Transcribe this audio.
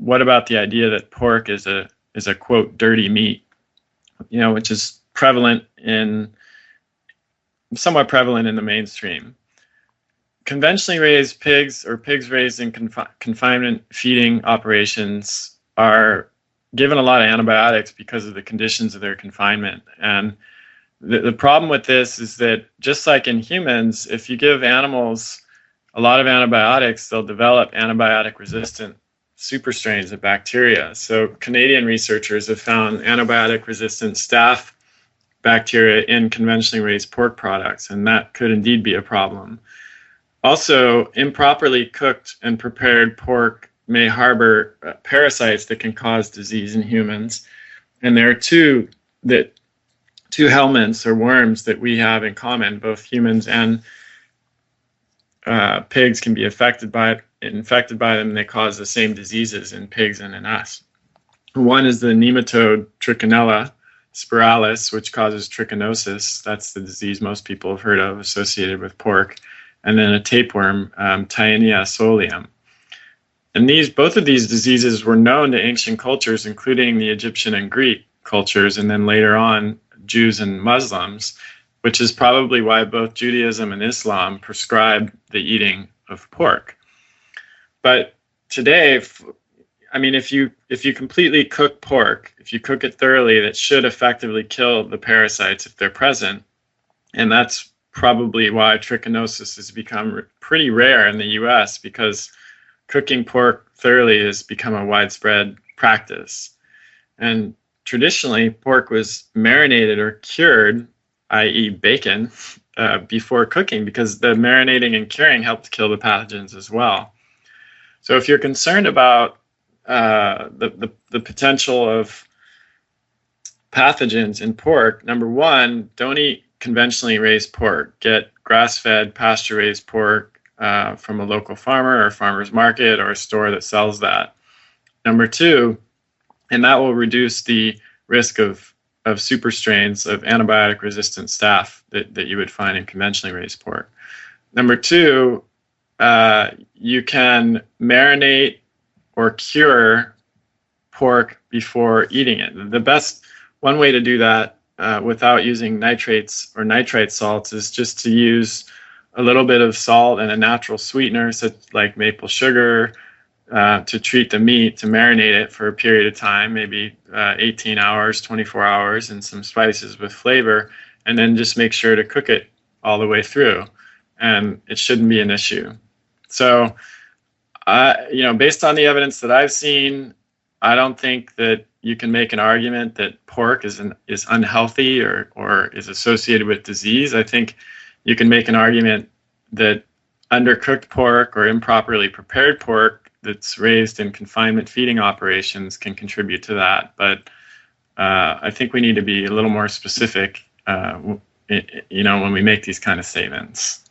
what about the idea that pork is a quote dirty meat, which is somewhat prevalent in the mainstream. Conventionally raised pigs or pigs raised in confinement feeding operations are given a lot of antibiotics because of the conditions of their confinement. And the problem with this is that just like in humans, if you give animals a lot of antibiotics, they'll develop antibiotic-resistant superstrains of bacteria. So Canadian researchers have found antibiotic-resistant staph bacteria in conventionally raised pork products, and that could indeed be a problem. Also, improperly cooked and prepared pork may harbor parasites that can cause disease in humans. And there are two helminths or worms that we have in common. Both humans and pigs can be infected by them, and they cause the same diseases in pigs and in us. One is the nematode Trichinella spiralis, which causes trichinosis. That's the disease most people have heard of associated with pork. And then a tapeworm, Taenia solium. And both of these diseases were known to ancient cultures, including the Egyptian and Greek cultures, and then later on Jews and Muslims, which is probably why both Judaism and Islam prescribe the eating of pork. But today, if you completely cook pork, if you cook it thoroughly, that should effectively kill the parasites if they're present. And that's probably why trichinosis has become pretty rare in the US, because cooking pork thoroughly has become a widespread practice. And traditionally, pork was marinated or cured, i.e. bacon, before cooking, because the marinating and curing helped kill the pathogens as well. So if you're concerned about the potential of pathogens in pork, number one, don't eat conventionally raised pork. Get grass-fed, pasture-raised pork from a local farmer or farmer's market or a store that sells that. Number two, and that will reduce the risk of super strains of antibiotic-resistant staph that you would find in conventionally raised pork. Number two, you can marinate or cure pork before eating it. The best one way to do that without using nitrates or nitrite salts is just to use a little bit of salt and a natural sweetener, such like maple sugar, to treat the meat, to marinate it for a period of time, maybe 18 hours, 24 hours, and some spices with flavor, and then just make sure to cook it all the way through, and it shouldn't be an issue. So, based on the evidence that I've seen, I don't think that you can make an argument that pork is unhealthy or is associated with disease. I think you can make an argument that undercooked pork or improperly prepared pork that's raised in confinement feeding operations can contribute to that. But I think we need to be a little more specific, when we make these kind of statements.